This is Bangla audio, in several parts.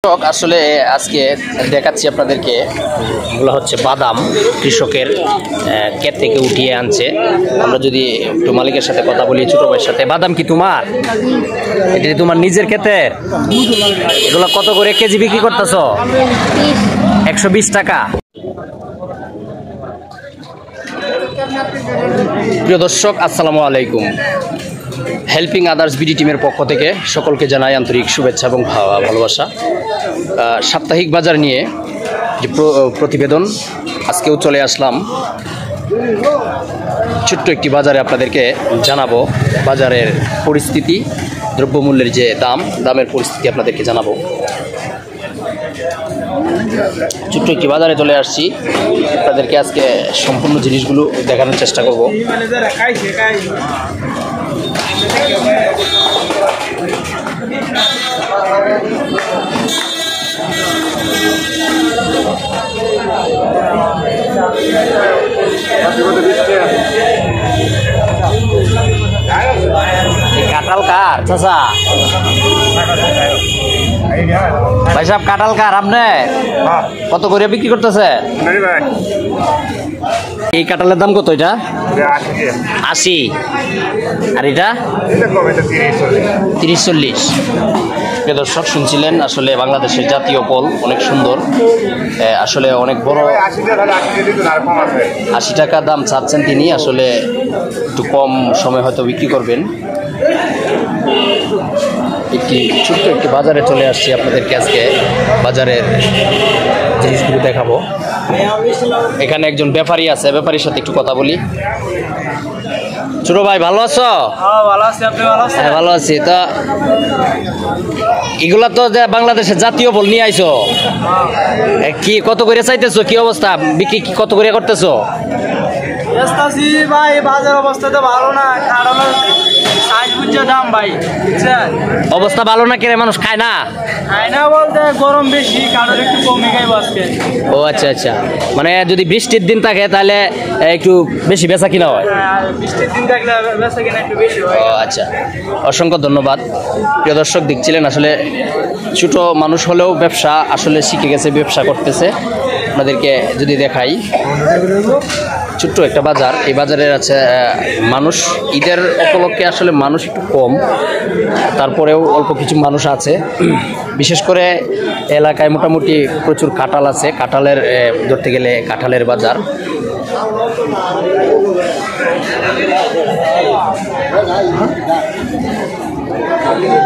আসলে আজকে দেখাচ্ছি আপনাদেরকে, এগুলো হচ্ছে বাদাম কৃষকের ক্ষেত থেকে উঠিয়ে আনছে। আমরা যদি একটু মালিকের সাথে কথা বলি, ছোট ভাইয়ের সাথে। বাদাম কি তোমার? এটা তোমার নিজের ক্ষেতের? এগুলো কত করে কেজি বিক্রি করতেছ? 120 টাকা। প্রিয় দর্শক, আসসালামু আলাইকুম। হেল্পিং আদার্স বিডি টিমের পক্ষ থেকে সকলকে জানাই আন্তরিক শুভেচ্ছা এবং ভালোবাসা। সাপ্তাহিক বাজার নিয়ে যে প্রতিবেদন, আজকেও চলে আসলাম ছোট্ট একটি বাজারে আপনাদেরকে জানাবো বাজারের পরিস্থিতি, দ্রব্যমূল্যের যে দামের পরিস্থিতি আপনাদেরকে জানাবো। ছোট্ট একটি বাজারে চলে আসছি, আপনাদেরকে আজকে সম্পূর্ণ জিনিসগুলো দেখানোর চেষ্টা করব। কাঁঠাল কার চাচা? ভাই সাহেব, কাঁঠাল কার আপনি? কত করে বিক্রি করতেছে? এই কাঁঠালের দাম কত? এটা 80। আর এটা 30-40। দর্শক শুনছিলেন, আসলে বাংলাদেশের জাতীয় ফল, অনেক সুন্দর, আসলে অনেক বড়। 80 টাকা দাম চাচ্ছেন তিনি, আসলে একটু কম সময় হয়তো বিক্রি করবেন। ছোট্ট একটি বাজারে চলে আসছি, আপনাদেরকে আজকে বাজারের জিনিসগুলো দেখাবো। এখানে একজন ব্যাপারী আছে, ব্যাপারীর সাথে একটু কথা বলি। ছোট ভাই, ভালো আছো? হ্যাঁ, ভালো আছি। তা এগুলা তো বাংলাদেশের জাতীয় ফল নিয়ে আইছো, কি কত করে চাইতেছো? কি অবস্থা, বিক্রি কত করে করতেছো? ভাই বাজার অবস্থা তো ভালো না, কারণ দাম ভাই, অবস্থা ভালো না কেন? মানুষ খায় না? খায় না বলতে গরম বেশি, কারণ একটু কমে খাইব আজকে। ও আচ্ছা আচ্ছা, মানে যদি বৃষ্টির দিন থাকে তাহলে একটু বেশি বেচা কিনা হয়। বৃষ্টির দিন থাকলে বেচা কিনা একটু বেশি হয়। ও আচ্ছা, অসংখ্য ধন্যবাদ। প্রিয় দর্শক, দেখছিলেন আসলে ছোট মানুষ হলেও ব্যবসা আসলে শিখে গেছে, ব্যবসা করতেছে। আপনাদেরকে যদি দেখাই, ছোট্ট একটা বাজার, এই বাজারের আছে মানুষ ঈদের উপলক্ষে আসলে মানুষ একটু কম, তারপরেও অল্প কিছু মানুষ আছে। বিশেষ করে এলাকায় মোটামুটি প্রচুর কাঁঠাল আছে, কাঁঠালের ধরতে গেলে কাঁঠালের বাজার।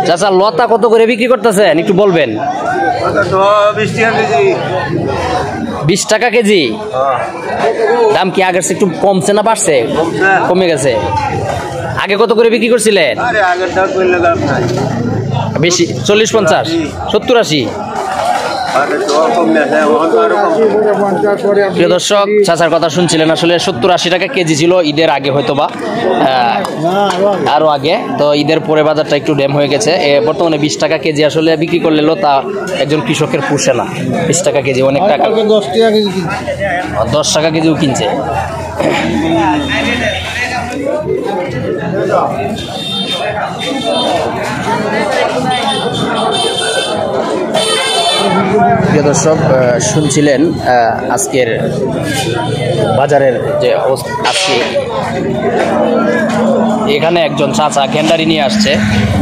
চাচা, লতা কত করে বিক্রি করতেছেন একটু বলবেন? 20 টাকা কেজি। দাম কি আগের একটু কমছে না বাড়ছে? কমে গেছে। আগে কত করে বিক্রি করছিলেন? বেশি, 40-50, 70-80। প্রিয় দর্শক, চাচার কথা শুনছিলেন, আসলে 70-80 টাকা কেজি ছিল ঈদের আগে, হয়তো বা আরো আগে। তো ঈদের পরে বাজারটা একটু ড্যাম হয়ে গেছে। বর্তমানে 20 টাকা কেজি আসলে বিক্রি করলে তা একজন কৃষকের পুষে না। 20 টাকা কেজি অনেক টাকা। 10 টাকা কেজিও কিনছে। প্রিয় দর্শক, শুনছিলেন আজকের বাজারের যে অবস্থা। আজকে এখানে একজন চাচা গেন্ডারি নিয়ে আসছে,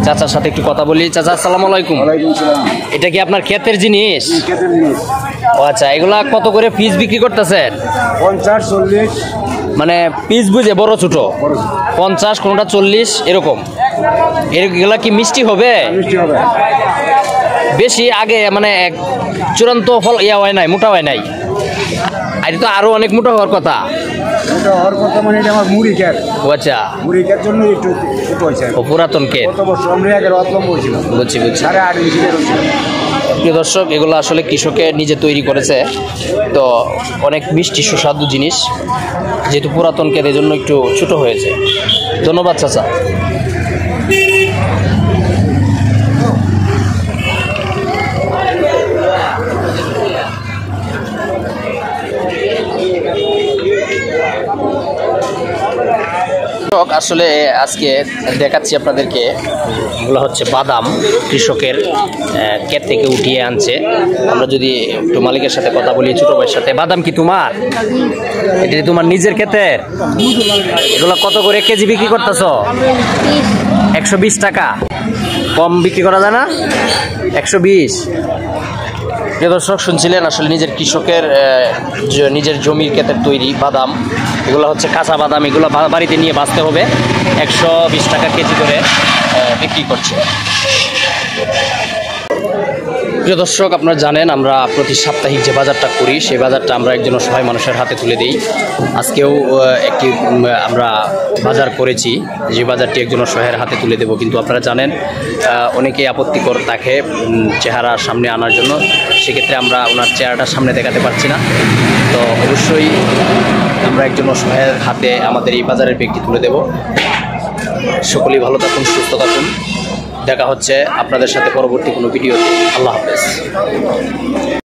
চাচার সাথে একটু কথা বলি। চাচা, আসসালামু আলাইকুম। এটা কি আপনার ক্ষেতের জিনিস? ও আচ্ছা, এগুলা কত করে পিস বিক্রি করতেছেন? 50-40। মানে পিস বুঝে বড় ছোট? 50, কোনটা 40, এরকম। এগুলা কি মিষ্টি হবে? বেশি আগে মানে চূড়ান্ত ফল হয় নাই, মোটা হয় নাই? আর তো আরো অনেক মোটা হওয়ার কথা। মানে এটা আমার মুড়ি ক্ষেত। ও আচ্ছা, মুড়ি ক্ষেত জন্য একটু ছোট হয়েছে। ও পুরাতন ক্ষেত। বুঝছি। প্রিয় দর্শক, এগুলো আসলে কৃষকে নিজে তৈরি করেছে, তো অনেক মিষ্টি সুস্বাদু জিনিস। যেহেতু পুরাতন ক্ষেত, এই জন্য একটু ছোট হয়েছে। ধন্যবাদ চাচা। আসলে আসলে আজকে দেখাচ্ছি আপনাদেরকে, এগুলো হচ্ছে বাদাম কৃষকের ক্ষেত থেকে উঠিয়ে আনছে। আমরা যদি একটু মালিকের সাথে কথা বলি, ছোট ভাইয়ের সাথে, বাদাম কি তোমার? এটা কি তোমার নিজের ক্ষেতের? এগুলো কত করে কেজি বিক্রি করতেছ? 120 টাকা। কম বিক্রি করা যায় না? 120। প্রিয় দর্শক, শুনছিলেন আসলে নিজের কৃষকের নিজের জমির ক্ষেতের তৈরি বাদাম। এগুলো হচ্ছে কাঁচা বাদাম, এগুলো বাড়িতে নিয়ে বাঁচতে হবে। 120 টাকা কেজি করে বিক্রি করছে। প্রিয় দর্শক, আপনারা জানেন আমরা প্রতি সাপ্তাহিক যে বাজারটা করি, সেই বাজারটা আমরা একজন অসহায় মানুষের হাতে তুলে দিই। আজকেও একটি আমরা বাজার করেছি, যে বাজারটি একজন অসহায়ের হাতে তুলে দেব। কিন্তু আপনারা জানেন অনেকেই আপত্তিকর তাকে চেহারা সামনে আনার জন্য, সেক্ষেত্রে আমরা ওনার চেহারাটা সামনে দেখাতে পারছি না। তো অবশ্যই আমরা একজন অসহায়ের হাতে আমাদের এই বাজারের ব্যক্তি তুলে দেব। সকলেই ভালো থাকুন, সুস্থ থাকুন। দেখা হচ্ছে আপনাদের সাথে পরবর্তী কোনো ভিডিওতে। আল্লাহ হাফেজ।